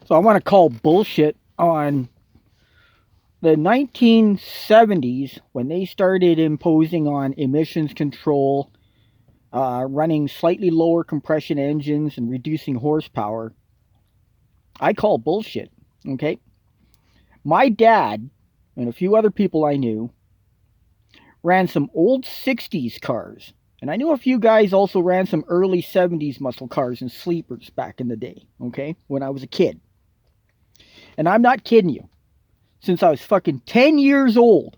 So I want to call bullshit on the 1970s when they started imposing on emissions control, running slightly lower compression engines and reducing horsepower. I call bullshit. Okay. My dad and a few other people I knew ran some old 60s cars. And I knew a few guys also ran some early 70s muscle cars and sleepers back in the day, okay, when I was a kid. And I'm not kidding you. Since I was fucking 10 years old,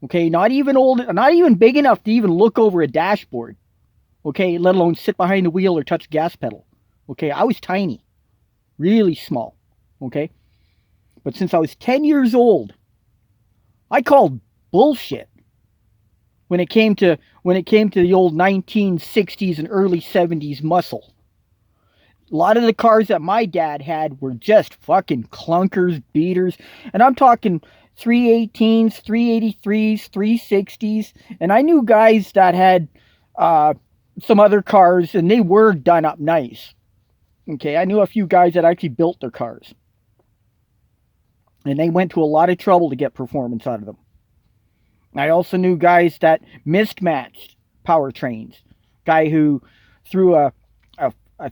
okay, not even old, not even big enough to even look over a dashboard, okay, let alone sit behind the wheel or touch the gas pedal, okay, I was tiny, really small, okay. But since I was 10 years old, I called bullshit when it came to the old 1960s and early 70s muscle. A lot of the cars that my dad had were just fucking clunkers, beaters, and I'm talking 318s, 383s, 360s, and I knew guys that had some other cars, and they were done up nice. Okay, I knew a few guys that actually built their cars, and they went to a lot of trouble to get performance out of them. I also knew guys that mismatched powertrains. Guy who threw I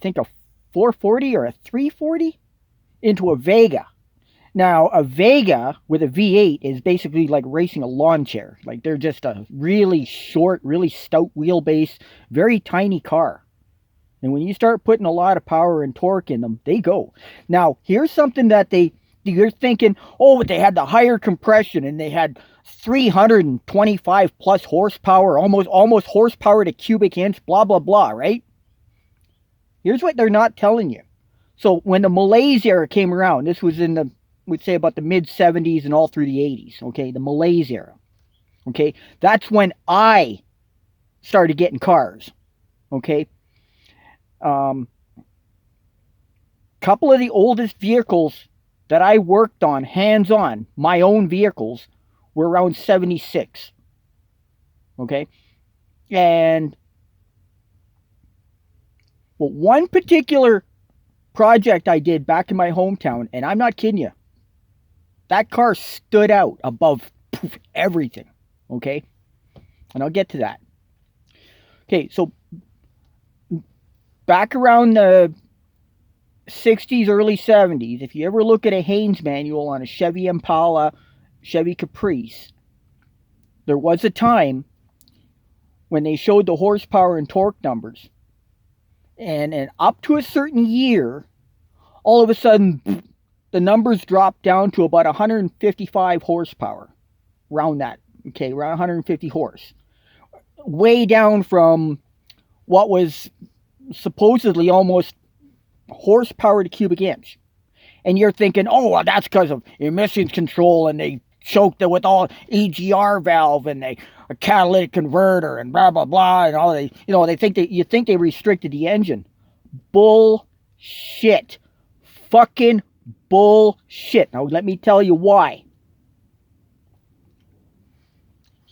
think a 440 or a 340 into a Vega. Now, a Vega with a V8 is basically like racing a lawn chair. Like, they're just a really short, really stout wheelbase, very tiny car. And when you start putting a lot of power and torque in them, they go. Now, here's something that you're thinking, oh, but they had the higher compression and they had 325 plus horsepower, almost horsepower to cubic inch, blah, blah, blah, right? Here's what they're not telling you. So when the Malaise era came around, this was in the, we'd say about the mid 70s and all through the 80s, okay, the Malaise era, okay, that's when I started getting cars, okay. Couple of the oldest vehicles that I worked on, hands-on, my own vehicles, were around 76. Okay? And well, one particular project I did back in my hometown, and I'm not kidding you, that car stood out above everything. Okay? And I'll get to that. Okay, so back around the 60s, early 70s, if you ever look at a Haynes manual on a Chevy Impala, Chevy Caprice, there was a time when they showed the horsepower and torque numbers, and up to a certain year, all of a sudden the numbers dropped down to about 155 horsepower, around that, okay, around 150 horse, way down from what was supposedly almost horsepower to cubic inch. And you're thinking, oh, well, that's because of emissions control, and they choked it with all EGR valve and a catalytic converter and blah blah blah and all they, you think they restricted the engine. Bullshit. Fucking bullshit. Now let me tell you why.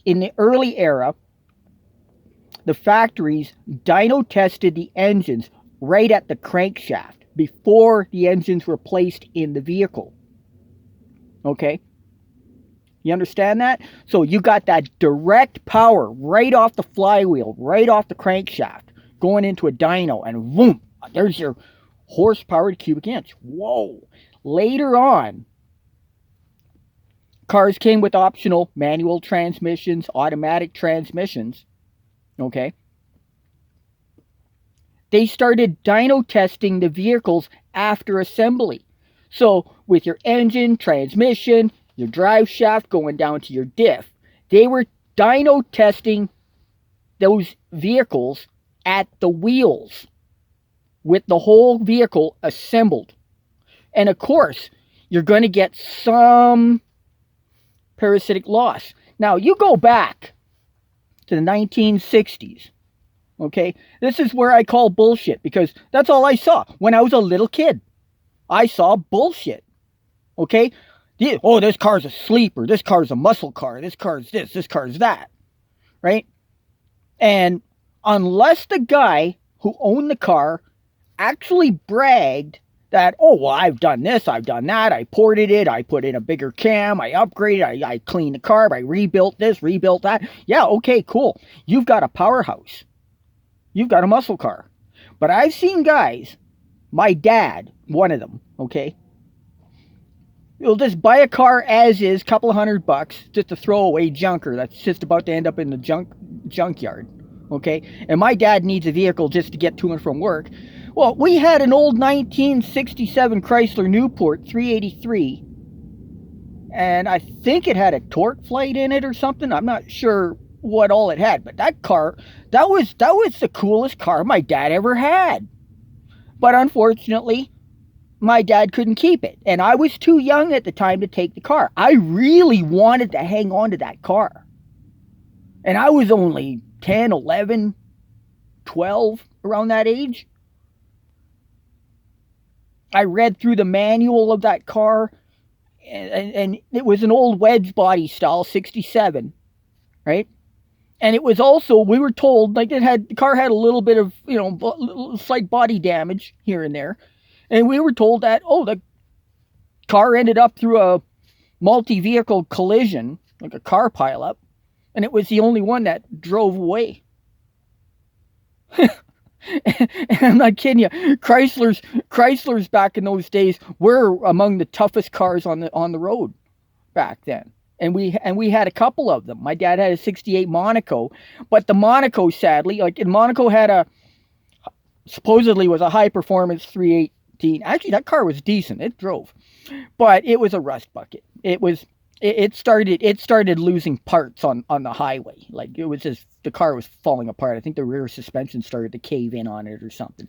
In the early era, the factories dyno tested the engines right at the crankshaft before the engines were placed in the vehicle. Okay? You understand that? So you got that direct power right off the flywheel, right off the crankshaft, going into a dyno, and boom, there's your horsepower to cubic inch. Whoa. Later on, cars came with optional manual transmissions, automatic transmissions. Okay? They started dyno testing the vehicles after assembly. So with your engine, transmission, your drive shaft going down to your diff, they were dyno testing those vehicles at the wheels with the whole vehicle assembled. And of course, you're going to get some parasitic loss. Now, you go back to the 1960s. Okay, this is where I call bullshit, because that's all I saw when I was a little kid. I saw bullshit. Okay, oh, this car's a sleeper, this car's a muscle car, this car's this car's that, right? And unless the guy who owned the car actually bragged that, oh, well, I've done this, I've done that, I ported it, I put in a bigger cam, I upgraded, I cleaned the carb, I rebuilt this, rebuilt that. Yeah, okay, cool. You've got a powerhouse. You've got a muscle car. But I've seen guys, my dad, one of them, okay, you'll just buy a car as is, couple of $100, just a throwaway junker that's just about to end up in the junkyard, okay? And my dad needs a vehicle just to get to and from work. Well, we had an old 1967 Chrysler Newport 383, and I think it had a torque flight in it or something. I'm not sure what all it had, but that car, that was the coolest car my dad ever had. But unfortunately, my dad couldn't keep it, and I was too young at the time to take the car. I really wanted to hang on to that car, and I was only 10, 11, 12, around that age. I read through the manual of that car, and it was an old wedge body style 67, right? And it was also, we were told, like, the car had a little bit of, slight body damage here and there. And we were told that, oh, the car ended up through a multi-vehicle collision, like a car pileup, and it was the only one that drove away. And I'm not kidding you. Chryslers back in those days were among the toughest cars on the road back then. And we had a couple of them. My dad had a 68 Monaco, but the Monaco, sadly, like, in Monaco had supposedly was a high performance 318. Actually, that car was decent. It drove, but it was a rust bucket. It started losing parts on the highway. Like, it was just, the car was falling apart. I think the rear suspension started to cave in on it or something.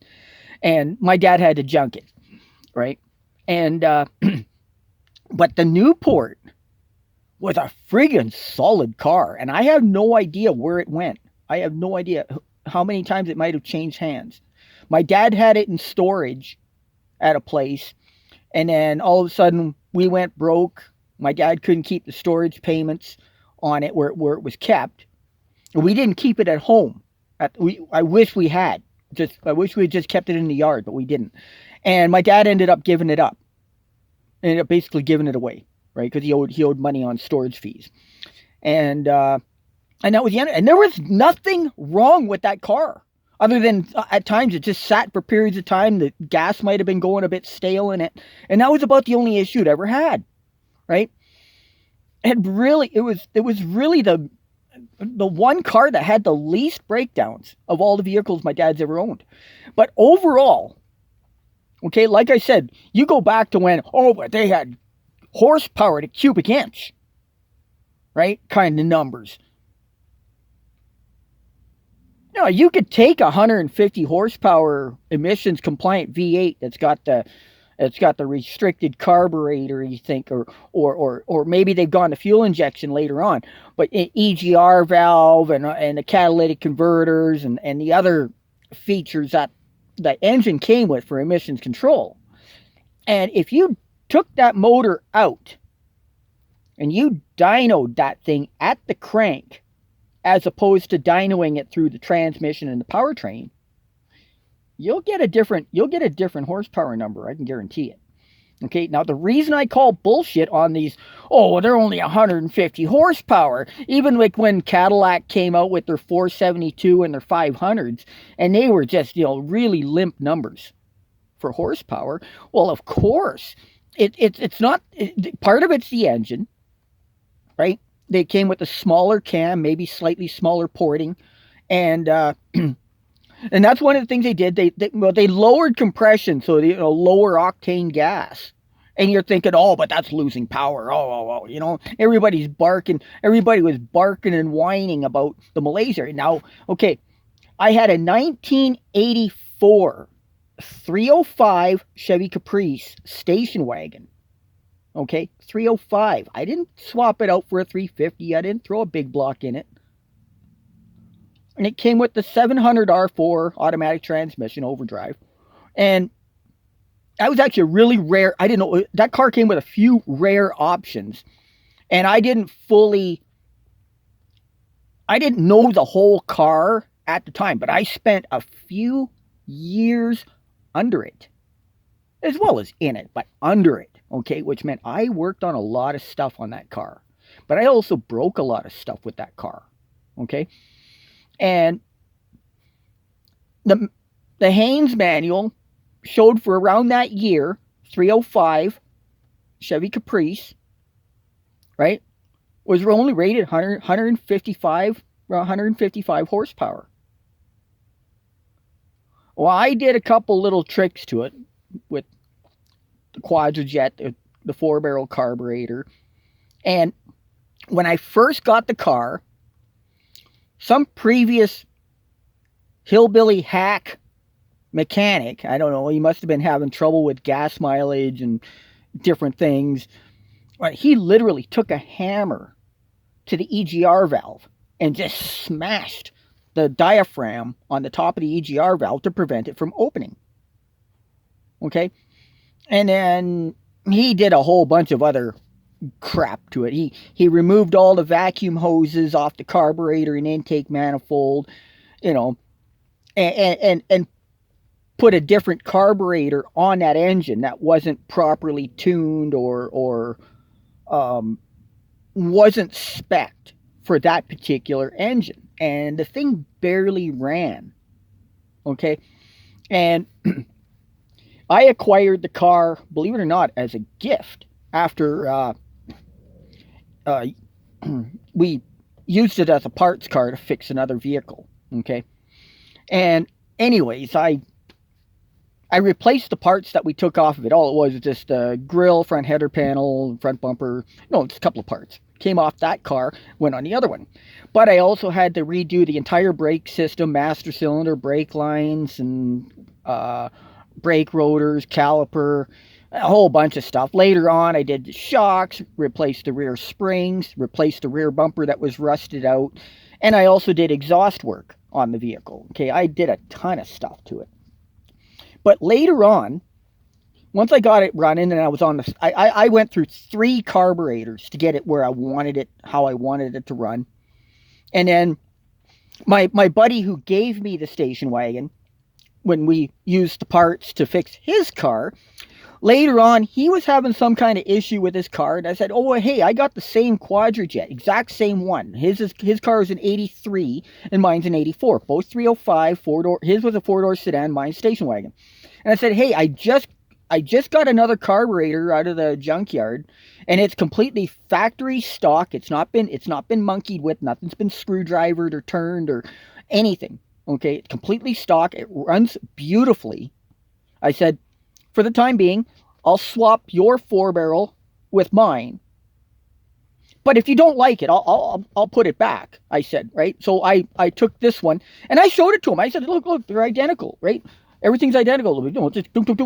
And my dad had to junk it, right? And but the Newport was a friggin' solid car, and I have no idea where it went. I have no idea how many times it might have changed hands. My dad had it in storage at a place, and then all of a sudden we went broke. My dad couldn't keep the storage payments on it where it was kept. We didn't keep it at home. I wish we had. I wish we had just kept it in the yard, but we didn't. And my dad ended up giving it up. Ended up basically giving it away, right? Because he owed money on storage fees. And that was the end. And there was nothing wrong with that car, other than at times it just sat for periods of time. The gas might have been going a bit stale in it, and that was about the only issue it ever had, right? And really, it was really the one car that had the least breakdowns of all the vehicles my dad's ever owned. But overall, okay, like I said, you go back to when, but they had horsepower to cubic inch, right? Kind of numbers. You could take a 150 horsepower emissions compliant V8 that's got the restricted carburetor, you think, or maybe they've gone to fuel injection later on, but EGR valve and the catalytic converters and the other features that the engine came with for emissions control. And if you took that motor out and you dynoed that thing at the crank, as opposed to dynoing it through the transmission and the powertrain, you'll get a different horsepower number. I can guarantee it. Okay, now the reason I call bullshit on these, they're only 150 horsepower, even like when Cadillac came out with their 472 and their 500s, and they were just, really limp numbers for horsepower. Well, of course, it's not, part of it's the engine, right? They came with a smaller cam, maybe slightly smaller porting, and that's one of the things they did. They lowered compression, so lower octane gas. And you're thinking, but that's losing power. Everybody was barking and whining about the Malaysia. Now, okay, I had a 1984 305 Chevy Caprice station wagon. Okay, 305. I didn't swap it out for a 350. I didn't throw a big block in it. And it came with the 700 R4 automatic transmission overdrive. And that was actually a really rare, I didn't know, that car came with a few rare options. And I didn't know the whole car at the time, but I spent a few years under it. as well as in it, but under it, okay, which meant I worked on a lot of stuff on that car. But I also broke a lot of stuff with that car, okay? And the Haynes manual showed for around that year 305 Chevy Caprice, right? Was only rated 155 horsepower. Well, I did a couple little tricks to it with the Quadrajet, the 4-barrel carburetor. And when I first got the car, some previous hillbilly hack mechanic, I don't know, he must have been having trouble with gas mileage and different things. He literally took a hammer to the EGR valve and just smashed the diaphragm on the top of the EGR valve to prevent it from opening. Okay? And then he did a whole bunch of other crap to it. He removed all the vacuum hoses off the carburetor and intake manifold, you know, and put a different carburetor on that engine that wasn't properly tuned or wasn't spec'd for that particular engine. And the thing barely ran. Okay? And I acquired the car, believe it or not, as a gift after we used it as a parts car to fix another vehicle. Okay? And anyways, I replaced the parts that we took off of it. All it was just a grill, front header panel, front bumper. No, just a couple of parts. Came off that car, went on the other one. But I also had to redo the entire brake system, master cylinder, brake lines, and brake rotors, caliper, a whole bunch of stuff. Later on, I did the shocks, replaced the rear springs, replaced the rear bumper that was rusted out, and I also did exhaust work on the vehicle. Okay, I did a ton of stuff to it. But later on, once I got it running and I was on the, I went through 3 carburetors to get it where I wanted it, how I wanted it to run. And then my buddy who gave me the station wagon, when we used the parts to fix his car, later on, he was having some kind of issue with his car. And I said, oh, hey, I got the same Quadrajet, exact same one. His car is an 83 and mine's an 84. Both 305, 4-door. His was a 4-door sedan, mine's station wagon. And I said, hey, I just got another carburetor out of the junkyard, and it's completely factory stock. It's not been monkeyed with. Nothing's been screwdrivered or turned or anything. Okay, it's completely stock. It runs beautifully. I said, for the time being, I'll swap your 4-barrel with mine. But if you don't like it, I'll put it back. I said, right? So I took this one and I showed it to him. I said, look, they're identical, right? Everything's identical.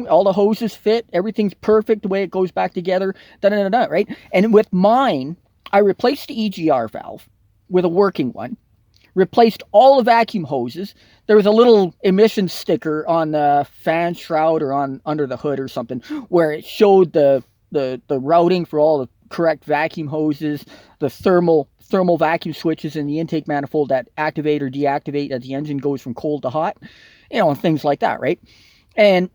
All the hoses fit. Everything's perfect the way it goes back together. Right? And with mine, I replaced the EGR valve with a working one. Replaced all the vacuum hoses. There was a little emission sticker on the fan shroud or on under the hood or something where it showed the routing for all the correct vacuum hoses, the thermal vacuum switches in the intake manifold that activate or deactivate as the engine goes from cold to hot, and things like that, right? And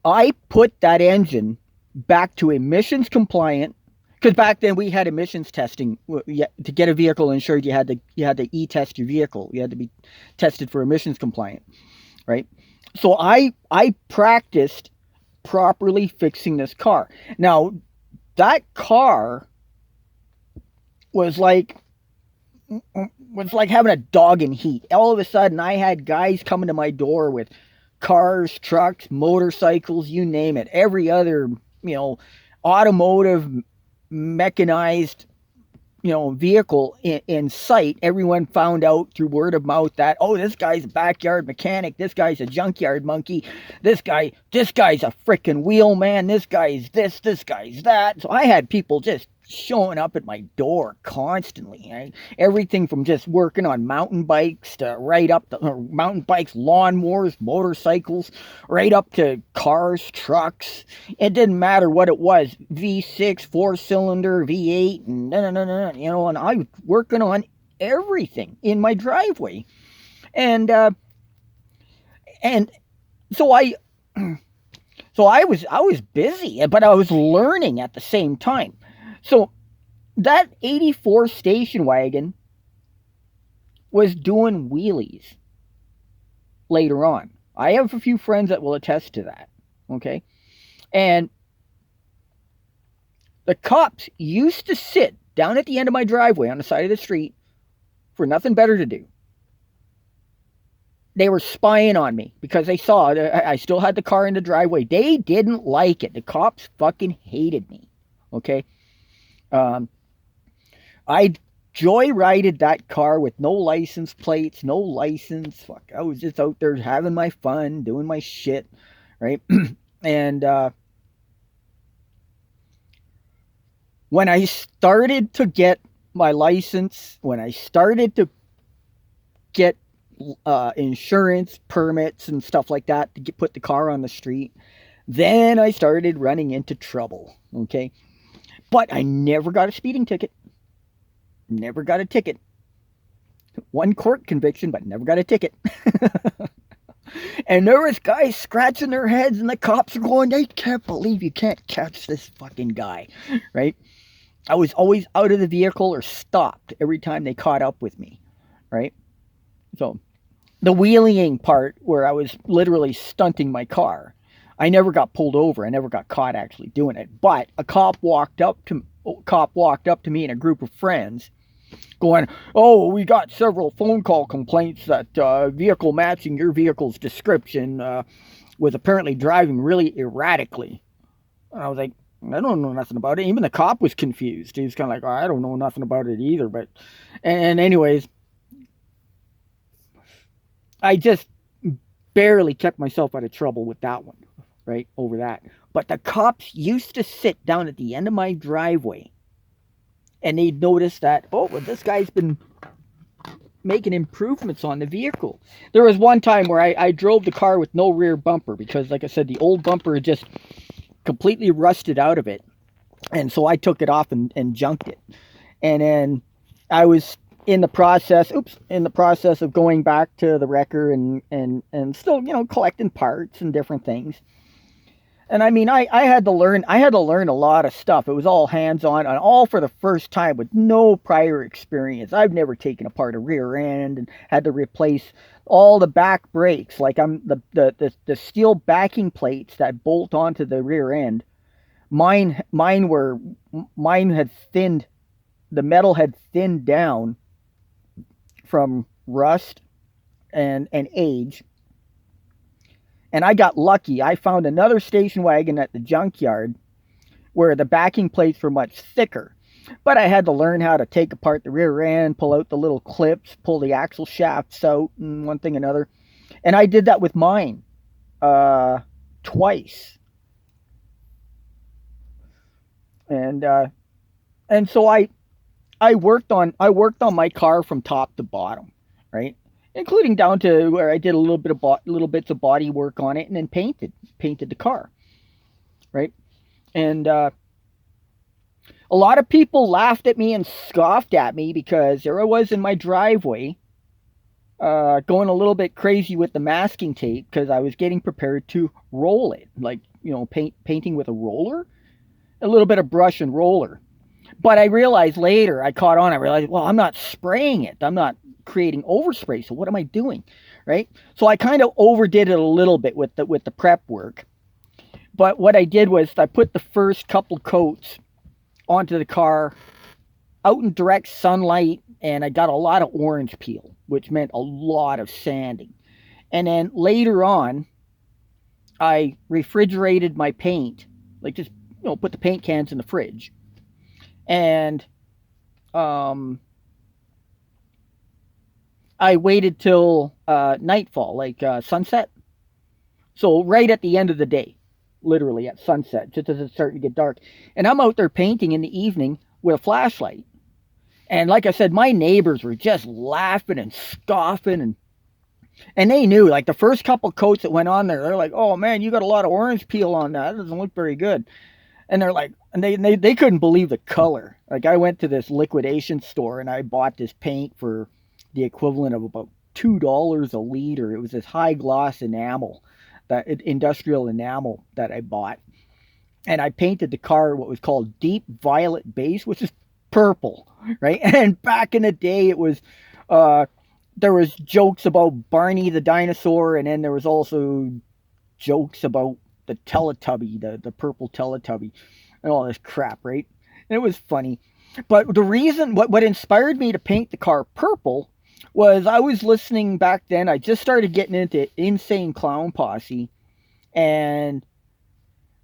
I put that engine back to emissions compliant, because back then we had emissions testing. To get a vehicle insured, you had to e-test your vehicle. You had to be tested for emissions compliant, right? So I practiced properly fixing this car. Now, that car was like having a dog in heat. All of a sudden, I had guys coming to my door with cars, trucks, motorcycles, you name it. Every other, automotive, mechanized, vehicle in sight. Everyone found out through word of mouth that, oh, this guy's a backyard mechanic. This guy's a junkyard monkey. This guy's a freaking wheelman. This guy's this guy's that. So I had people just showing up at my door constantly. Right? Everything from just working on mountain bikes to right up to mountain bikes, lawnmowers, motorcycles, right up to cars, trucks. It didn't matter what it was. V6, 4-cylinder, V8, and and I was working on everything in my driveway. And so So I was busy, but I was learning at the same time. So that 84 station wagon was doing wheelies later on. I have a few friends that will attest to that. Okay. And the cops used to sit down at the end of my driveway on the side of the street for nothing better to do. They were spying on me because they saw I still had the car in the driveway. They didn't like it. The cops fucking hated me. Okay. Um, I joyrided that car with no license plates, no license. Fuck, I was just out there having my fun, doing my shit, right? And when I started to get my license, when I started to get insurance permits and stuff like that to put the car on the street, then I started running into trouble. Okay, but I never got a speeding ticket. Never got a ticket. One court conviction, but never got a ticket. And there was guys scratching their heads, and the cops are going, "I can't believe you can't catch this fucking guy," right? I was always out of the vehicle or stopped every time they caught up with me, right? So the wheeling part where I was literally stunting my car, I never got pulled over. I never got caught actually doing it. But a cop walked up to me and a group of friends going, "Oh, we got several phone call complaints that vehicle matching your vehicle's description was apparently driving really erratically." And I was like, "I don't know nothing about it." Even the cop was confused. He was kind of like, "Oh, I don't know nothing about it either." But, and anyways, I just barely kept myself out of trouble with that one, right, over that. But the cops used to sit down at the end of my driveway, and they'd notice that, oh, well, this guy's been making improvements on the vehicle. There was one time where I drove the car with no rear bumper because, like I said, the old bumper had just completely rusted out of it. And so I took it off and junked it. And then I was in the process of going back to the wrecker and still, collecting parts and different things. And I mean, I had to learn a lot of stuff. It was all hands-on and all for the first time with no prior experience. I've never taken apart a rear end and had to replace all the back brakes. Like the steel backing plates that bolt onto the rear end. Mine had thinned, the metal had thinned down from rust and age. And I got lucky. I found another station wagon at the junkyard where the backing plates were much thicker. But I had to learn how to take apart the rear end, pull out the little clips, pull the axle shafts out, and one thing another. And I did that with mine twice. And so I worked on my car from top to bottom, right? Including down to where I did a little bits of body work on it, and then painted the car, right? And a lot of people laughed at me and scoffed at me because there I was in my driveway, going a little bit crazy with the masking tape because I was getting prepared to roll it, like painting with a roller, a little bit of brush and roller. But I realized later, I realized, well, I'm not spraying it. I'm not creating overspray. So what am I doing? Right? So I kind of overdid it a little bit with the prep work. But what I did was I put the first couple coats onto the car out in direct sunlight, and I got a lot of orange peel, which meant a lot of sanding. And then later on, I refrigerated my paint, like just put the paint cans in the fridge. And I waited till nightfall, like sunset. So right at the end of the day, literally at sunset, just as it's starting to get dark. And I'm out there painting in the evening with a flashlight. And like I said, my neighbors were just laughing and scoffing, and they knew, like the first couple coats that went on there, they're like, "Oh man, you got a lot of orange peel on that. That doesn't look very good." And they're like, and they couldn't believe the color. Like I went to this liquidation store and I bought this paint for the equivalent of about $2 a liter. It was this high gloss enamel that industrial enamel that I bought, and I painted the car what was called deep violet base, which is purple, right? And back in the day, it was there was jokes about Barney the dinosaur, and then there was also jokes about the Teletubby, the purple Teletubby, and all this crap, right? And it was funny. But the reason, what inspired me to paint the car purple was I was listening back then. I just started getting into Insane Clown Posse, and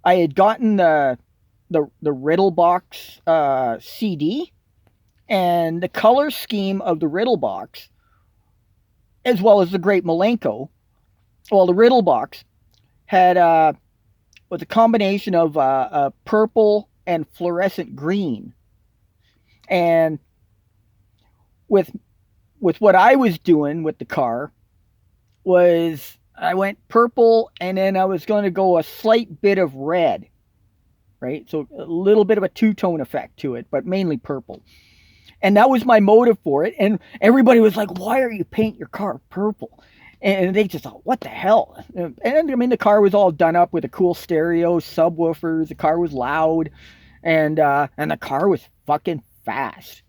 I had gotten the Riddle Box CD, and the color scheme of the Riddle Box, as well as the Great Malenko. Well, the Riddle Box had was a combination of purple and fluorescent green, and with what I was doing with the car was I went purple, and then I was going to go a slight bit of red, right? So a little bit of a two-tone effect to it, but mainly purple. And that was my motive for it. And everybody was like, why are you painting your car purple? And they just thought, what the hell? And I mean, the car was all done up with a cool stereo, subwoofers. The car was loud, and the car was fucking fast.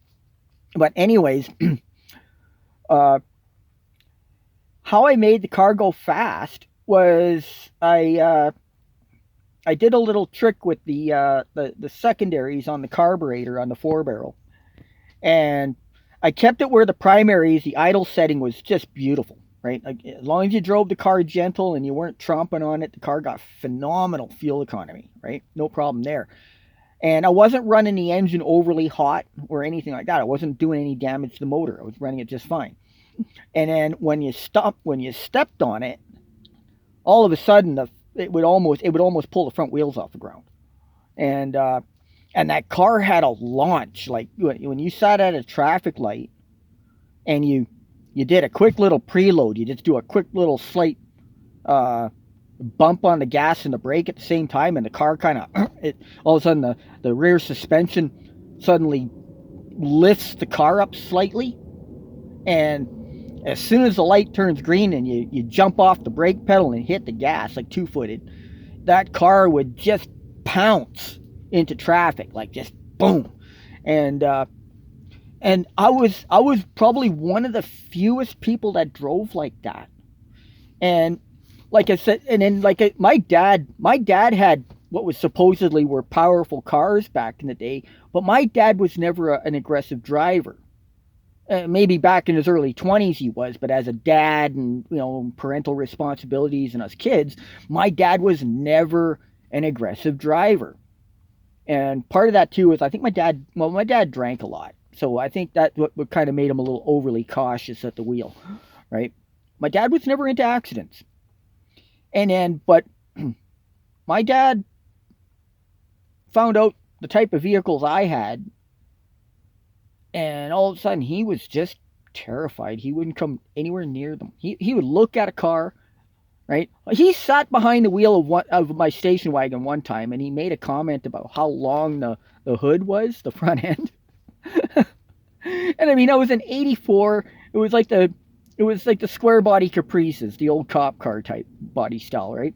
But anyways, how I made the car go fast was I did a little trick with the secondaries on the carburetor on the 4-barrel, and I kept it where the primaries, the idle setting was just beautiful, right? Like, as long as you drove the car gentle and you weren't tromping on it, the car got phenomenal fuel economy, right? No problem there. And I wasn't running the engine overly hot or anything like that. I wasn't doing any damage to the motor. I was running it just fine. And then when you stepped on it, all of a sudden it would almost pull the front wheels off the ground. And that car had a launch. Like when you sat at a traffic light and you did a quick little preload, you just do a quick little slight bump on the gas and the brake at the same time, and the car kind of all of a sudden the rear suspension suddenly lifts the car up slightly, and as soon as the light turns green and you jump off the brake pedal and hit the gas like two-footed, that car would just pounce into traffic, like just boom. And I was probably one of the fewest people that drove like that. And like I said, and then my dad had what was supposedly were powerful cars back in the day, but my dad was never an aggressive driver. Maybe back in his early 20s he was, but as a dad and, you know, parental responsibilities and us kids, my dad was never an aggressive driver. And part of that too is I think my dad drank a lot. So I think that what kind of made him a little overly cautious at the wheel, right? My dad was never into accidents. And then, but my dad found out the type of vehicles I had, and all of a sudden he was just terrified. He wouldn't come anywhere near them. He would look at a car, right? He sat behind the wheel of my station wagon one time, and he made a comment about how long the hood was, the front end. And I mean, I was an 84. It was like the square body Caprices, the old cop car type body style, right?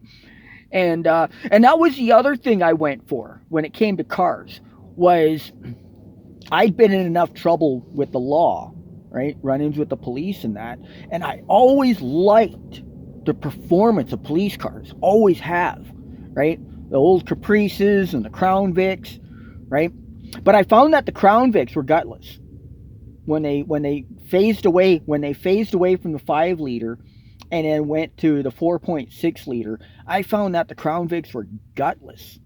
And that was the other thing I went for when it came to cars, was I'd been in enough trouble with the law, right? Run-ins with the police and that. And I always liked the performance of police cars. Always have, right? The old Caprices and the Crown Vics, right? But I found that the Crown Vics were gutless. When they phased away from the 5-liter and then went to the 4.6-liter, I found that the Crown Vics were gutless,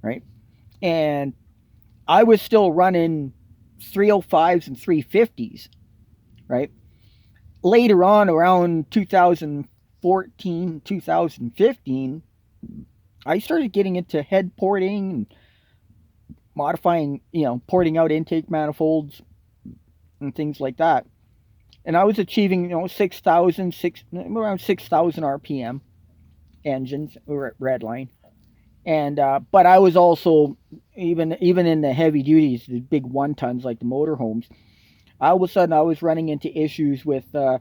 right? And I was still running 305s and 350s, right? Later on, around 2014, 2015, I started getting into head porting and modifying, porting out intake manifolds and things like that. And I was achieving, around 6,000 RPM engines or redline. And but I was also, even in the heavy duties, the big 1-tons like the motorhomes, all of a sudden I was running into issues with the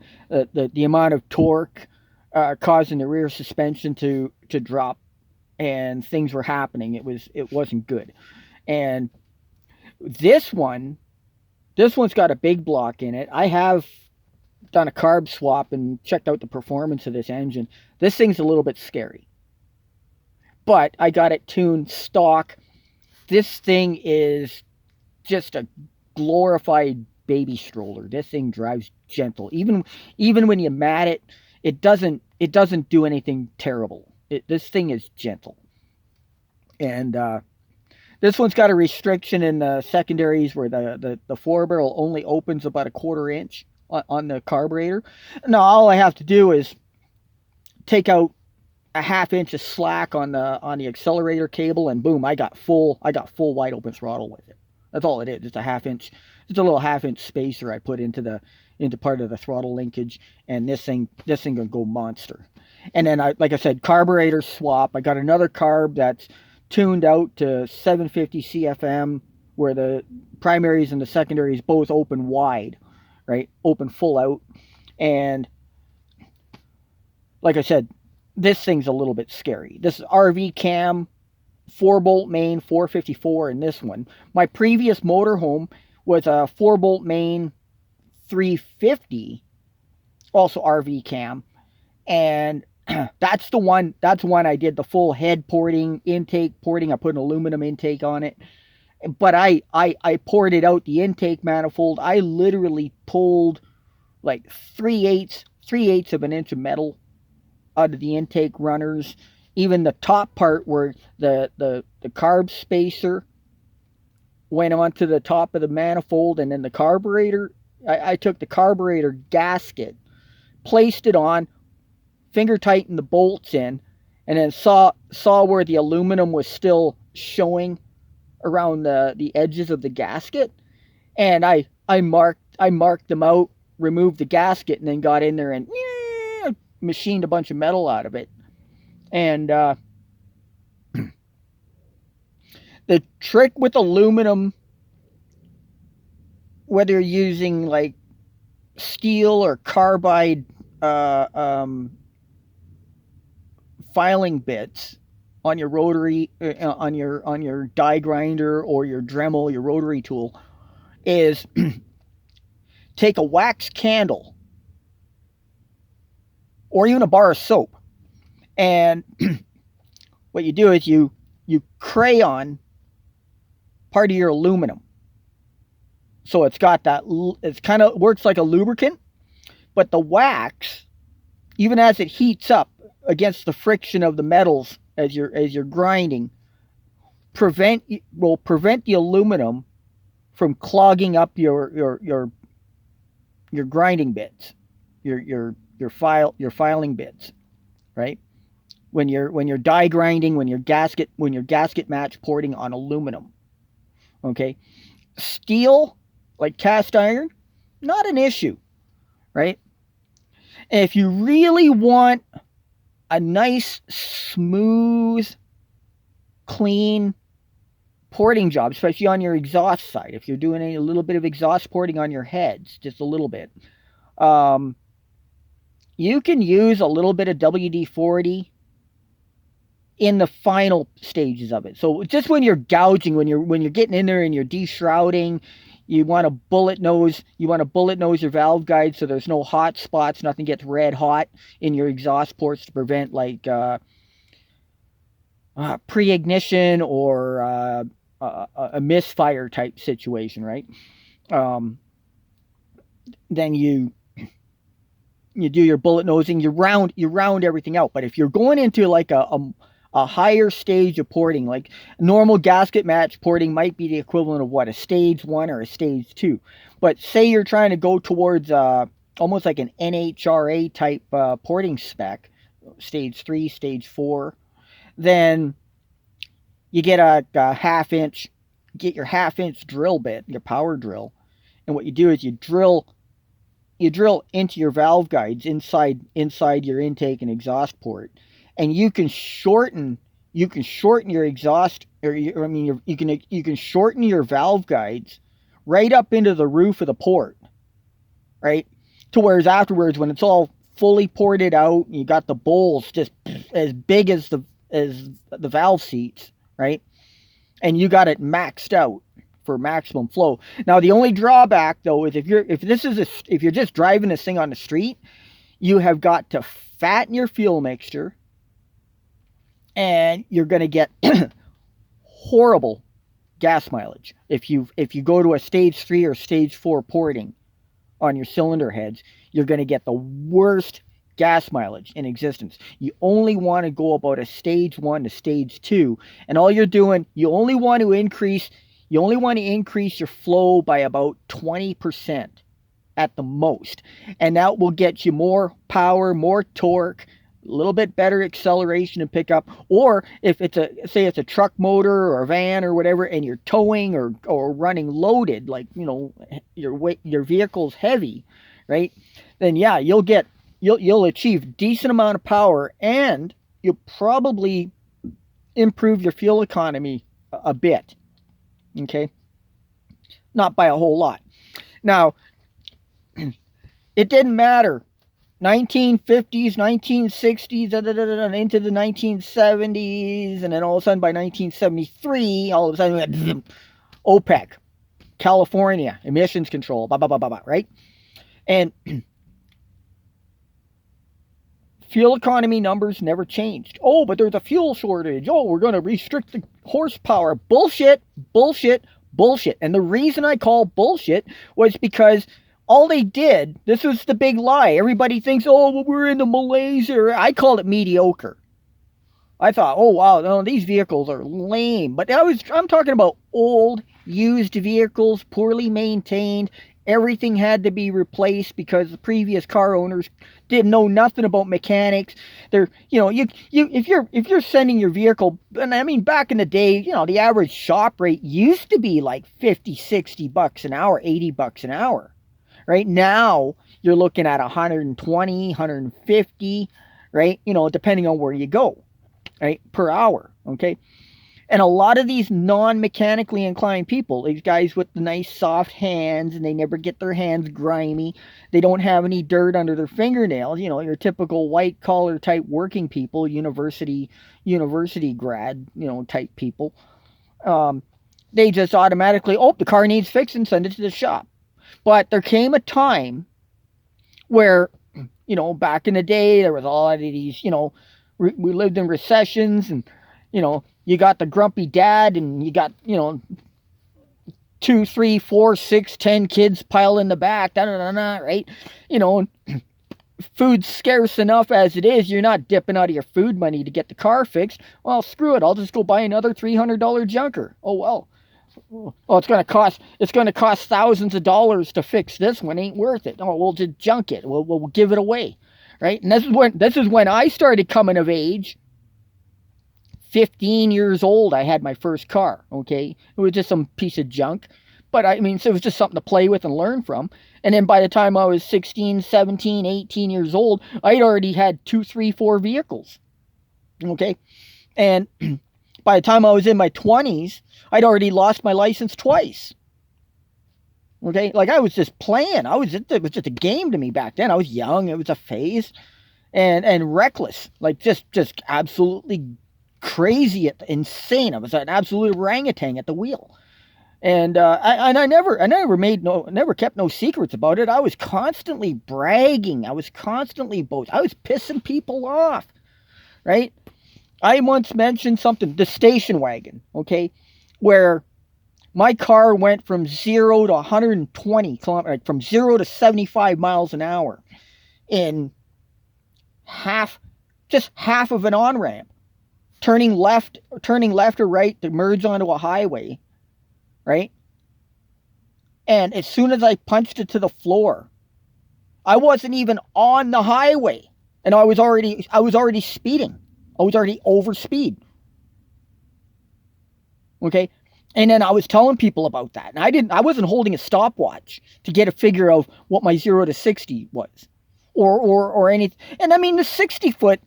amount of torque causing the rear suspension to drop, and things were happening. It wasn't good. And this one, this one's got a big block in it. I have done a carb swap and checked out the performance of this engine. This thing's a little bit scary, but I got it tuned stock. This thing is just a glorified baby stroller. This thing drives gentle. Even when you mat it, it doesn't do anything terrible. This thing is gentle. And this one's got a restriction in the secondaries where the floor barrel only opens about a 1/4 inch on the carburetor. Now all I have to do is take out a 1/2 inch of slack on the accelerator cable, and boom, I got full wide open throttle with it. That's all it is. Just a 1/2 inch, just a little 1/2 inch spacer I put into part of the throttle linkage, and this thing gonna go monster. And then like I said, carburetor swap. I got another carb that's tuned out to 750 CFM, where the primaries and the secondaries both open wide, right? Open full out. And like I said, this thing's a little bit scary. This is RV cam, 4-bolt main, 454 in this one. My previous motorhome was a 4-bolt main 350, also RV cam. And that's one I did the full head porting, intake porting. I put an aluminum intake on it. But I ported out the intake manifold. I literally pulled like 3/8 of an inch of metal out of the intake runners. Even the top part where the carb spacer went onto the top of the manifold, and then the carburetor, I took the carburetor gasket, placed it on, finger tightened the bolts in, and then saw where the aluminum was still showing around the edges of the gasket, and I marked them out, removed the gasket, and then got in there and machined a bunch of metal out of it. And the trick with aluminum, whether you're using like steel or carbide filing bits on your rotary, on your die grinder or your Dremel, your rotary tool, is take a wax candle or even a bar of soap, and what you do is you crayon part of your aluminum, so it's got that, it's kind of works like a lubricant, but the wax, even as it heats up against the friction of the metals as you're grinding, will prevent the aluminum from clogging up your grinding bits, your filing bits, right? When you're die grinding, when you're gasket match porting on aluminum. Okay, steel, like cast iron, not an issue, right? And if you really want a nice, smooth, clean porting job, especially on your exhaust side, if you're doing a little bit of exhaust porting on your heads, just a little bit, you can use a little bit of WD-40 in the final stages of it. So just when you're gouging, when you're getting in there and you're deshrouding, you want to bullet nose your valve guide so there's no hot spots, nothing gets red hot in your exhaust ports to prevent like pre-ignition or a misfire type situation, right? Then you do your bullet nosing, you round everything out. But if you're going into like a higher stage of porting, like normal gasket match porting might be the equivalent of what, a stage 1 or a stage 2. But say you're trying to go towards almost like an NHRA type porting spec, stage 3, stage 4, then you get a 1/2 inch, get your 1/2 inch drill bit, your power drill, and what you do is you drill into your valve guides inside your intake and exhaust port, and you can shorten your exhaust, or you can shorten your valve guides right up into the roof of the port, right? To whereas afterwards, when it's all fully ported out. You got the bowls just as big as the valve seats, right? And you got it maxed out for maximum flow. Now the only drawback though is if you're just driving this thing on the street, you have got to fatten your fuel mixture, and you're going to get horrible gas mileage if you go to a stage 3 or stage 4 porting on your cylinder heads. You're going to get the worst gas mileage in existence. You only want to go about a stage 1 to stage 2, and all you're doing, you only want to increase your flow by about 20% at the most, and that will get you more power, more torque, a little bit better acceleration and pickup. Or if it's a truck motor or a van or whatever, and you're towing or running loaded, like, you know, your vehicle's heavy, right? Then yeah, you'll achieve decent amount of power, and you'll probably improve your fuel economy a bit. Okay, not by a whole lot. Now, it didn't matter. 1950s, 1960s, into the 1970s, and then all of a sudden by 1973, all of a sudden we had OPEC, California, emissions control, blah, blah, blah, blah, blah, right? And fuel economy numbers never changed. Oh, but there's a fuel shortage. Oh, we're going to restrict the horsepower. Bullshit, bullshit, bullshit. And the reason I call bullshit was because all they did, this was the big lie. Everybody thinks, oh, well, we're in the Malaysia. I called it mediocre. I thought, oh, wow, no, these vehicles are lame. But I'm talking about old, used vehicles, poorly maintained. Everything had to be replaced because the previous car owners didn't know nothing about mechanics. They're, you know, if you're sending your vehicle, and I mean, back in the day, you know, the average shop rate used to be like $50-$60 an hour, $80 an hour. Right now, you're looking at 120, 150, right? You know, depending on where you go, right? Per hour, okay? And a lot of these non-mechanically inclined people, these guys with the nice soft hands, and they never get their hands grimy. They don't have any dirt under their fingernails. You know, your typical white-collar type working people, university grad, you know, type people. They just automatically, oh, the car needs fixing, send it to the shop. But there came a time where, you know, back in the day, there was all of these, you know, we lived in recessions, and, you know, you got the grumpy dad, and you got, you know, 2, 3, 4, 6, 10 kids piled in the back, right? You know, food's scarce enough as it is. You're not dipping out of your food money to get the car fixed. Well, screw it. I'll just go buy another $300 junker. Oh, well. Oh, it's going to cost thousands of dollars to fix this one. Ain't worth it. Oh, we'll just junk it. We'll give it away, right? And this is when I started coming of age. 15 years old, I had my first car. Okay, it was just some piece of junk, but I mean, so it was just something to play with and learn from. And then by the time I was 16, 17, 18 years old, I'd already had 2, 3, 4 vehicles. Okay, and by the time I was in my 20s, I'd already lost my license twice. Okay, like I was just playing. It was just a game to me back then. I was young. It was a phase, and reckless, like just absolutely crazy, insane. I was an absolute orangutan at the wheel, and I never kept no secrets about it. I was constantly bragging. I was constantly boasting. I was pissing people off, right? I once mentioned something, the station wagon, okay, where my car went from 0 to 120 kilometers, from 0 to 75 miles an hour in just half of an on-ramp, turning left or right to merge onto a highway, right? And as soon as I punched it to the floor, I wasn't even on the highway, and I was already speeding. I was already over speed. Okay? And then I was telling people about that. And I wasn't holding a stopwatch to get a figure of what my 0 to 60 was. Or anything. And I mean, the 60 foot,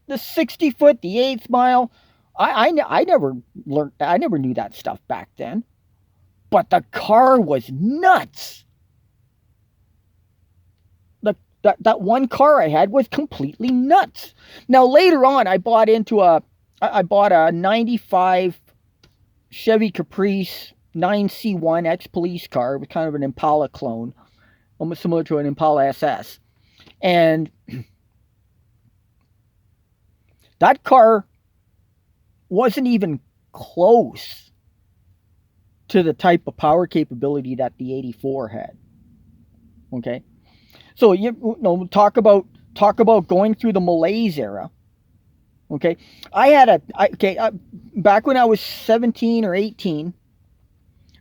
the 8th mile, I never learned that. I never knew that stuff back then. But the car was nuts. That one car I had was completely nuts. Now later on, I bought a '95 Chevy Caprice 9C1 ex-police car. It was kind of an Impala clone, almost similar to an Impala SS. And that car wasn't even close to the type of power capability that the 84 had. Okay? So you know, talk about going through the malaise era. Okay, back when I was 17 or 18,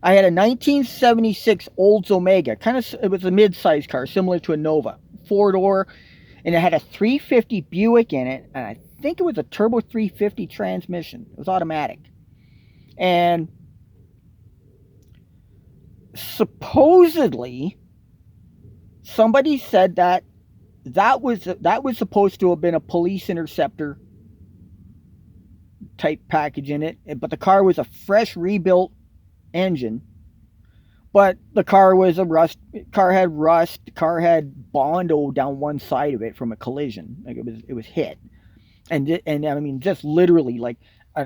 I had a 1976 Olds Omega. It was a mid-sized car, similar to a Nova, 4-door, and it had a 350 Buick in it, and I think it was a turbo 350 transmission. It was automatic, and supposedly somebody said that was supposed to have been a police interceptor type package in it, but the car was a fresh rebuilt engine. But the car was had rust. The car had Bondo down one side of it from a collision. Like it was hit, and I mean, just literally, like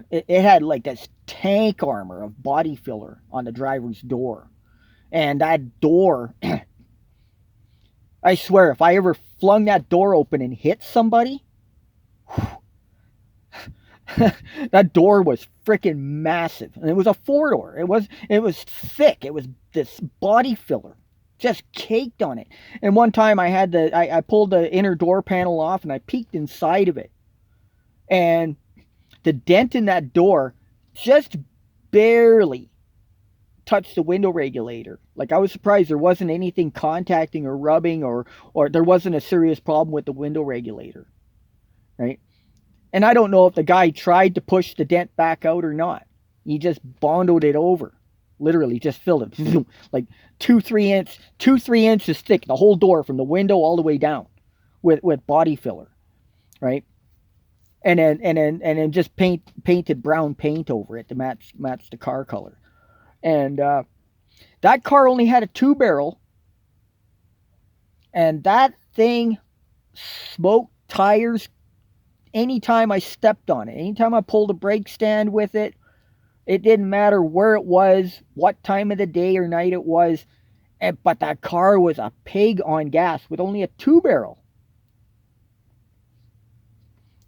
it had like this tank armor of body filler on the driver's door, and that door. I swear, if I ever flung that door open and hit somebody, that door was freaking massive, and it was a 4-door. It was thick. It was this body filler, just caked on it. And one time I pulled the inner door panel off and I peeked inside of it, and the dent in that door just barely touched the window regulator. Like, I was surprised there wasn't anything contacting or rubbing, or there wasn't a serious problem with the window regulator, right? And I don't know if the guy tried to push the dent back out or not. He just bondoed it over. Literally just filled it. Like 2-3 inches thick, the whole door from the window all the way down with body filler, right? And then just painted brown paint over it to match the car color. And that car only had a 2-barrel, and that thing smoked tires anytime I stepped on it. Anytime I pulled a brake stand with it, it didn't matter where it was, what time of the day or night it was, but that car was a pig on gas with only a 2-barrel.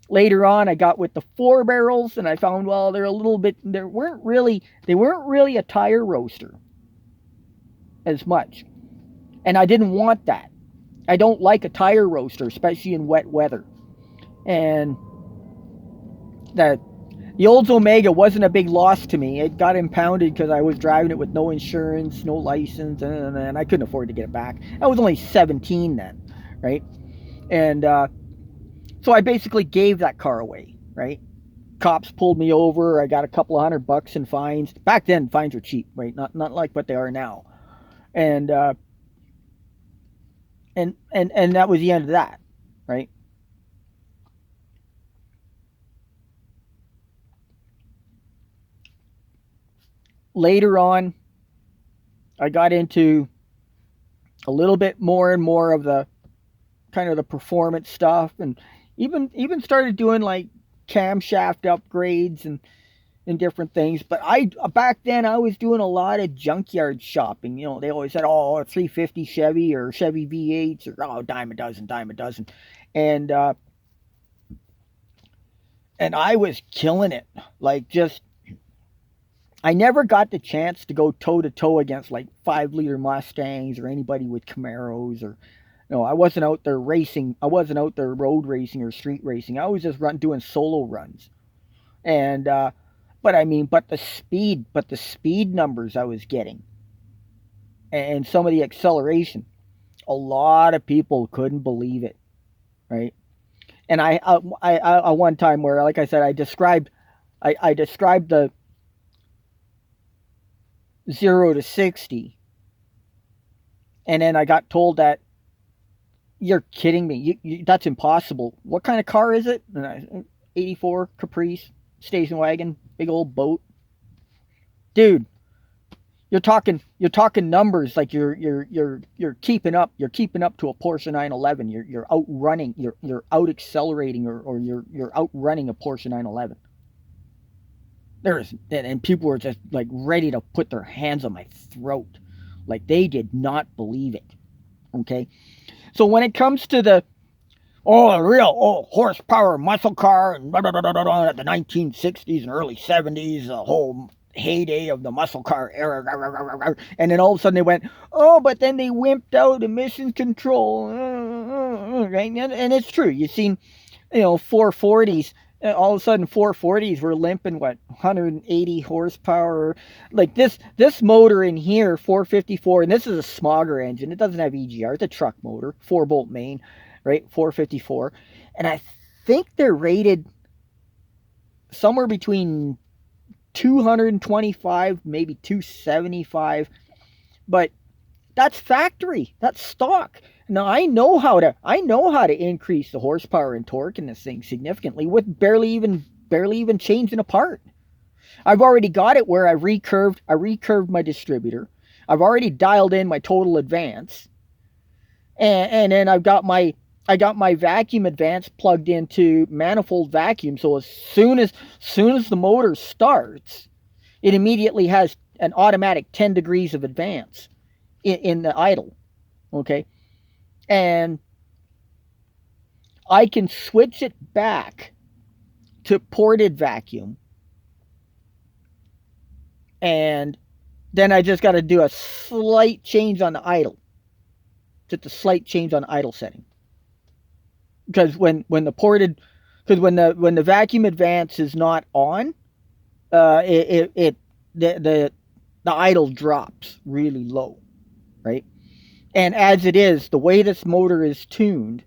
Later on, I got with the 4 barrels, and I found, well, they weren't really a tire roaster as much. And I didn't want that. I don't like a tire roaster, especially in wet weather. And the Olds Omega wasn't a big loss to me. It got impounded because I was driving it with no insurance, no license, and I couldn't afford to get it back. I was only 17 then, right? And so I basically gave that car away, right? Cops pulled me over. I got a couple of $100 in fines. Back then, fines were cheap, right? Not like what they are now. And that was the end of that, right? Later on, I got into a little bit more and more of the kind of the performance stuff, and even started doing like camshaft upgrades and different things. But back then I was doing a lot of junkyard shopping. You know, they always said, oh, a 350 Chevy or Chevy V8s, or oh, dime a dozen. And I was killing it. Like, just, I never got the chance to go toe to toe against like 5-liter Mustangs or anybody with Camaros, or, you know, I wasn't out there racing. I wasn't out there road racing or street racing. I was just doing solo runs. And but the speed numbers I was getting, and some of the acceleration, a lot of people couldn't believe it, right? And I one time where, like I said, I described the 0 to 60, and then I got told that, you're kidding me, that's impossible. What kind of car is it? And 84 Caprice station wagon, big old boat. Dude, you're talking numbers like you're keeping up to a Porsche 911. You're outrunning, you're out accelerating, or you're outrunning a Porsche 911. And people were just like ready to put their hands on my throat, like they did not believe it. Okay, so when it comes to the real horsepower muscle car and blah, blah, blah, blah, blah, the 1960s and early 70s, the whole heyday of the muscle car era, and then all of a sudden they went, but then they wimped out emissions control, right? And it's true. You've seen, 440s. All of a sudden, 440s were limping 180 horsepower. Like this motor in here, 454, and this is a Smogger engine. It doesn't have EGR. It's a truck motor, 4-bolt main, right? 454, and I think they're rated somewhere between 225, maybe 275, but that's factory. That's stock. Now I know how to increase the horsepower and torque in this thing significantly with barely even changing a part. I've already got it where I recurved my distributor. I've already dialed in my total advance. And then I got my vacuum advance plugged into manifold vacuum, so as soon as the motor starts, it immediately has an automatic 10 degrees of advance in the idle. Okay? And I can switch it back to ported vacuum. And then I just got to do a slight change on the idle. Just a slight change on the idle setting. Because when the vacuum advance is not on, the idle drops really low, right? And as it is, the way this motor is tuned,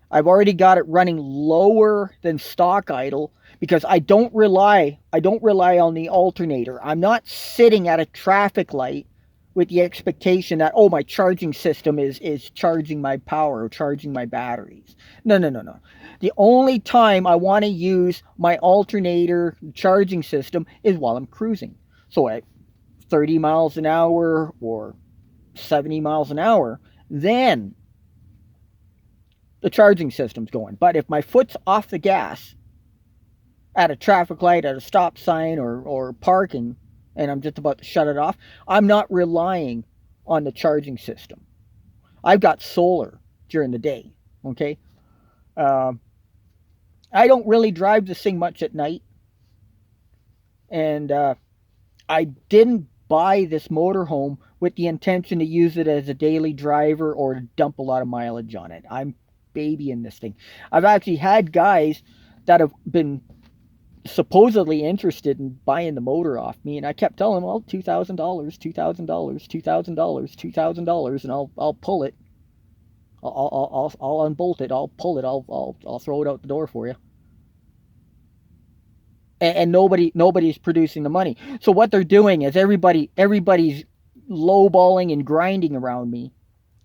I've already got it running lower than stock idle because I don't rely on the alternator. I'm not sitting at a traffic light with the expectation that, my charging system is charging my power or charging my batteries. No. The only time I want to use my alternator charging system is while I'm cruising. So at 30 miles an hour or 70 miles an hour, then the charging system's going. But if my foot's off the gas at a traffic light, at a stop sign, or parking, and I'm just about to shut it off, I'm not relying on the charging system. I've got solar during the day, okay? I don't really drive this thing much at night. And I didn't buy this motorhome with the intention to use it as a daily driver or to dump a lot of mileage on it. I'm babying this thing. I've actually had guys that have been supposedly interested in buying the motor off me, and I kept telling them, well, $2,000, $2,000, $2,000, $2,000, and I'll pull it. I'll unbolt it. I'll pull it. I'll throw it out the door for you. And nobody's producing the money. So what they're doing is everybody's lowballing and grinding around me,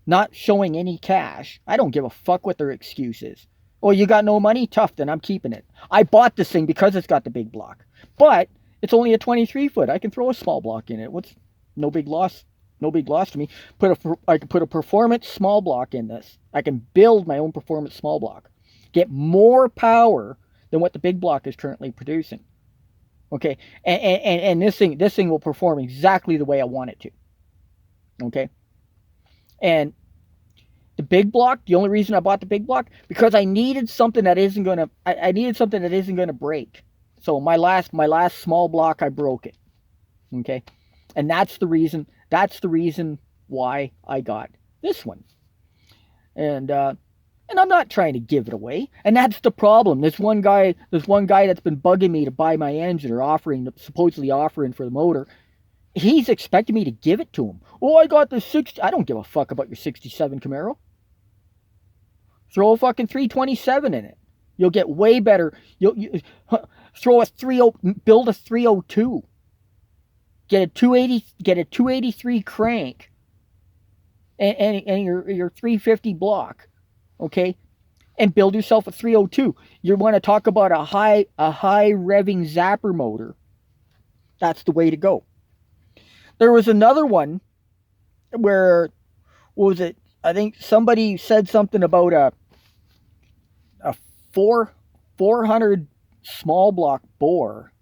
not showing any cash. I don't give a fuck what their excuse is. Oh, you got no money? Tough, then I'm keeping it. I bought this thing because it's got the big block. But it's only a 23 foot. I can throw a small block in it. What's no big loss? No big loss to me. I can put a performance small block in this. I can build my own performance small block. Get more power than what the big block is currently producing. Okay, and this thing will perform exactly the way I want it to. Okay, and the big block, the only reason I bought the big block, because I needed something that isn't gonna break. So my last small block, I broke it. Okay, and that's the reason why I got this one. And I'm not trying to give it away. And that's the problem. There's one guy that's been bugging me to buy my engine, or supposedly offering for the motor. He's expecting me to give it to him. Oh, I got the 60. I don't give a fuck about your 67 Camaro. Throw a fucking 327 in it. You'll get way better. You throw a 30, build a 302. Get a 283 crank. And your 350 block. Okay, and build yourself a 302. You want to talk about a high revving zapper motor. That's the way to go. There was another one where, what was it? I think somebody said something about a four 400 small block bore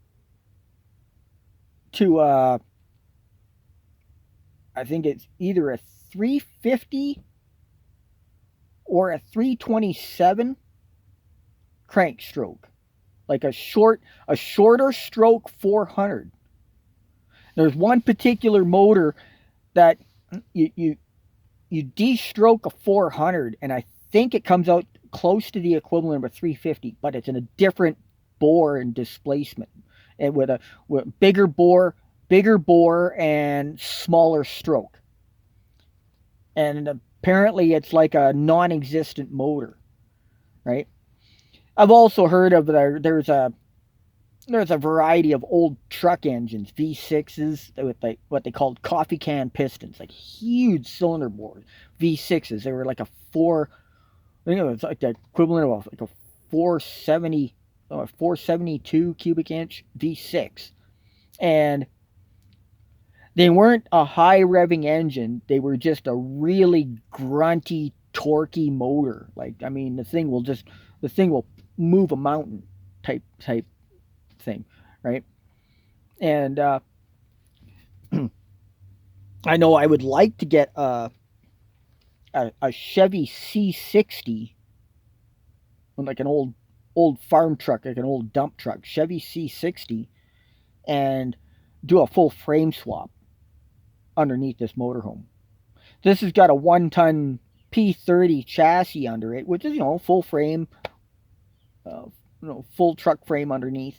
to I think it's either a 350 or a 327 crank stroke, like a shorter stroke 400. There's one particular motor that you de-stroke a 400, and I think it comes out close to the equivalent of a 350, but it's in a different bore and displacement, and with bigger bore and smaller stroke. And apparently it's like a non-existent motor, right? I've also heard of there's a variety of old truck engines, V6s, with what they called coffee can pistons, like huge cylinder bores, V6s. They were like a it's like the equivalent of like a 472 cubic inch V6, and they weren't a high revving engine. They were just a really grunty, torquey motor. Like, I mean, the thing will move a mountain type thing, right? And I know I would like to get a Chevy C60, like an old farm truck, like an old dump truck, Chevy C60, and do a full frame swap underneath this motorhome. This has got a 1-ton P30 chassis under it, which is, full frame, full truck frame underneath.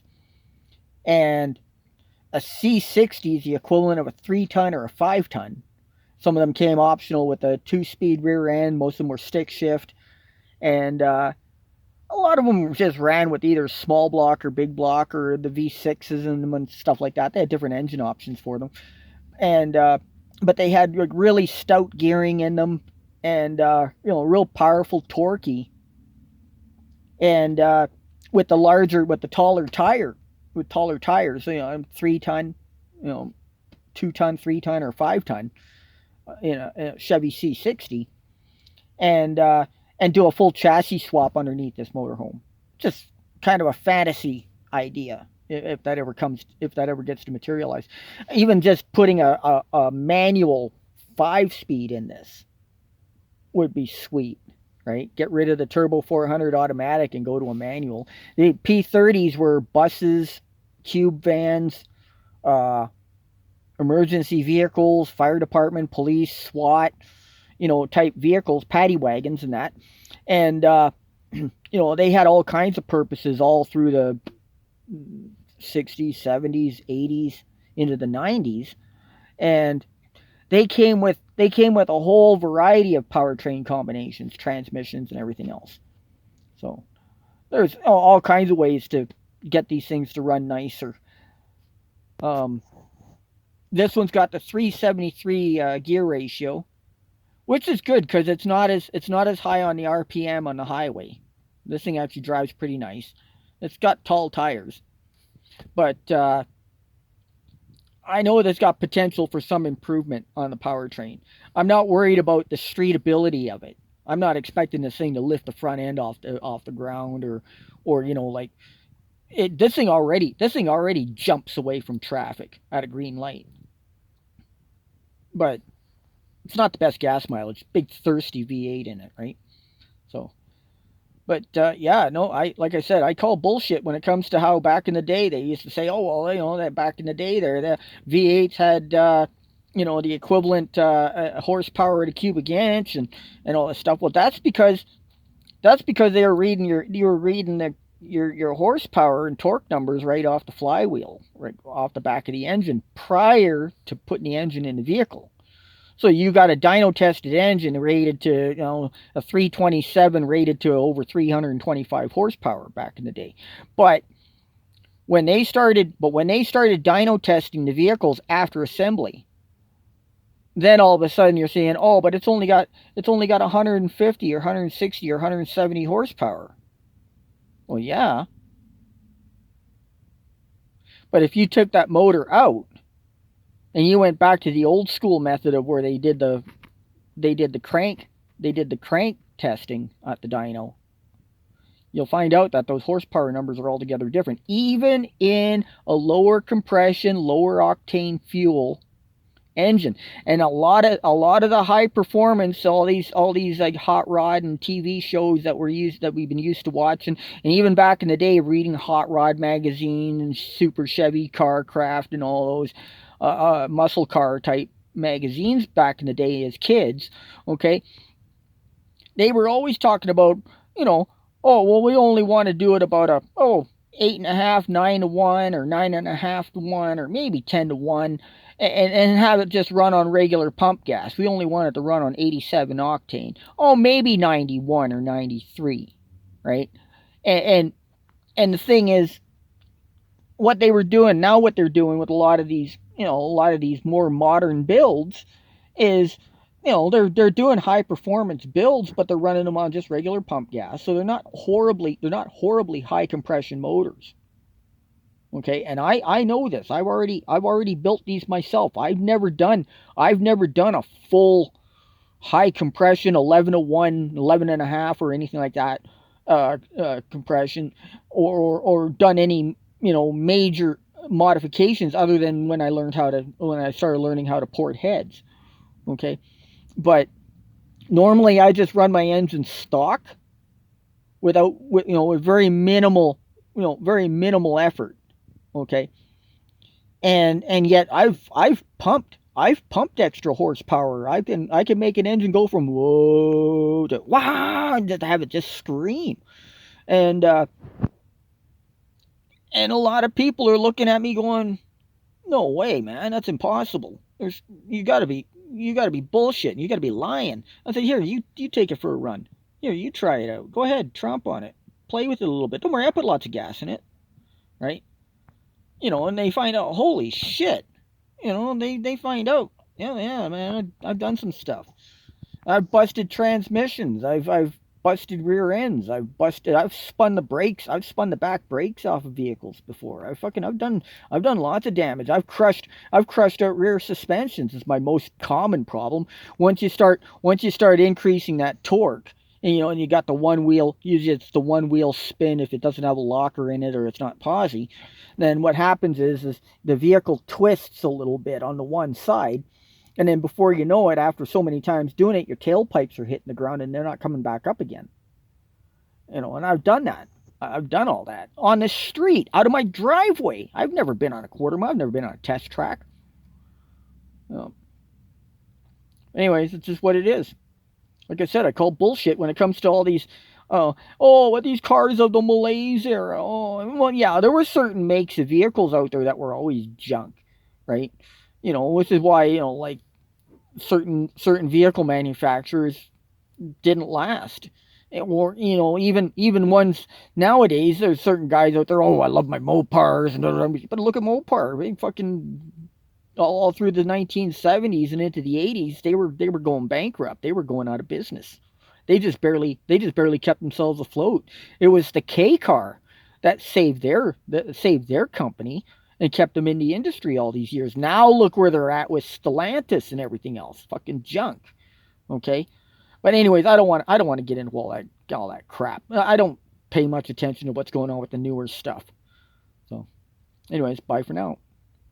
And a C60 is the equivalent of a 3-ton or a 5-ton. Some of them came optional with a 2-speed rear end. Most of them were stick shift. And a lot of them just ran with either small block or big block or the V6s in them and stuff like that. They had different engine options for them. And but they had like really stout gearing in them, and real powerful torquey, and with the taller tires, 3-ton, 2-ton, 3-ton, or 5-ton, in a Chevy C60, and do a full chassis swap underneath this motorhome. Just kind of a fantasy idea, if that ever gets to materialize. Even just putting a manual 5-speed in this would be sweet, right? Get rid of the turbo 400 automatic and go to a manual. The P30s were buses, cube vans, emergency vehicles, fire department, police, SWAT, type vehicles, paddy wagons and that. And they had all kinds of purposes all through the 60s, 70s, 80s, into the 90s, and they came with a whole variety of powertrain combinations, transmissions, and everything else. So there's all kinds of ways to get these things to run nicer. This one's got the 373 gear ratio, which is good because it's not as high on the RPM on the highway. This thing actually drives pretty nice. It's got tall tires. But I know it's got potential for some improvement on the powertrain. I'm not worried about the streetability of it. I'm not expecting this thing to lift the front end off the ground or like it. This thing already jumps away from traffic at a green light. But it's not the best gas mileage. Big thirsty V8 in it, right? So. But like I said, I call bullshit when it comes to how back in the day they used to say, oh well, that back in the day the V8s had the equivalent horsepower to cubic inch and all this stuff. Well, that's because they were reading your horsepower and torque numbers right off the flywheel, right off the back of the engine prior to putting the engine in the vehicle. So you got a dyno tested engine rated to, a 327 rated to over 325 horsepower back in the day. But when they started dyno testing the vehicles after assembly, then all of a sudden you're saying, oh, but it's only got 150 or 160 or 170 horsepower. Well, yeah. But if you took that motor out and you went back to the old school method of where they did the crank testing at the dyno, you'll find out that those horsepower numbers are altogether different. Even in a lower compression, lower octane fuel engine, and a lot of the high performance, all these like hot rod and TV shows that we've been used to watching, and even back in the day reading Hot Rod magazine and Super Chevy Carcraft and all those muscle car type magazines back in the day as kids. Okay, they were always talking about, you know, oh well, we only want to do it about a 8.5, 9 to 1, or 9.5 to 1, or maybe 10 to 1, and have it just run on regular pump gas. We only want it to run on 87 octane. Oh, maybe 91 or 93, right? And and, and the thing is, what they were doing now, what they're doing with a lot of these more modern builds is, they're doing high performance builds, but they're running them on just regular pump gas, so they're not horribly high compression motors. Okay, and I know this. I've already built these myself. I've never done a full high compression 11 to 1, 11 and a half, or anything like that compression, or done any major modifications other than when I started learning how to port heads. Okay, but normally I just run my engine stock with very minimal effort. Okay, and yet I've pumped extra horsepower. I can make an engine go from whoa to wow, and just have it just scream. And and a lot of people are looking at me going, "No way, man, that's impossible. You got to be bullshitting. You got to be lying." I said, "Here, you take it for a run. Here, you try it out. Go ahead, tromp on it, play with it a little bit. Don't worry, I put lots of gas in it, right?" And they find out, holy shit. They find out, yeah, yeah, man, I've done some stuff. I've busted transmissions. I've busted rear ends. I've spun the brakes. I've spun the back brakes off of vehicles before. I've done lots of damage. I've crushed out rear suspensions. Is my most common problem. Once you start increasing that torque, and you got the one wheel. Usually it's the one wheel spin if it doesn't have a locker in it or it's not posi. Then what happens is the vehicle twists a little bit on the one side, and then before you know it, after so many times doing it, your tailpipes are hitting the ground and they're not coming back up again. And I've done that. I've done all that on the street, out of my driveway. I've never been on a quarter mile. I've never been on a test track. Um, Anyways, it's just what it is. Like I said, I call bullshit when it comes to all these. What these cars of the Malays era. Oh, well, yeah, there were certain makes of vehicles out there that were always junk, right? Which is why like certain vehicle manufacturers didn't last. Or even ones nowadays. There's certain guys out there. Oh, I love my Mopars, but look at Mopar. They fucking all through the 1970s and into the 80s, they were going bankrupt. They were going out of business. They just barely kept themselves afloat. It was the K car that saved their company and kept them in the industry all these years. Now look where they're at with Stellantis and everything else. Fucking junk. Okay? But anyways, I don't want to get into all that crap. I don't pay much attention to what's going on with the newer stuff. So anyways, bye for now.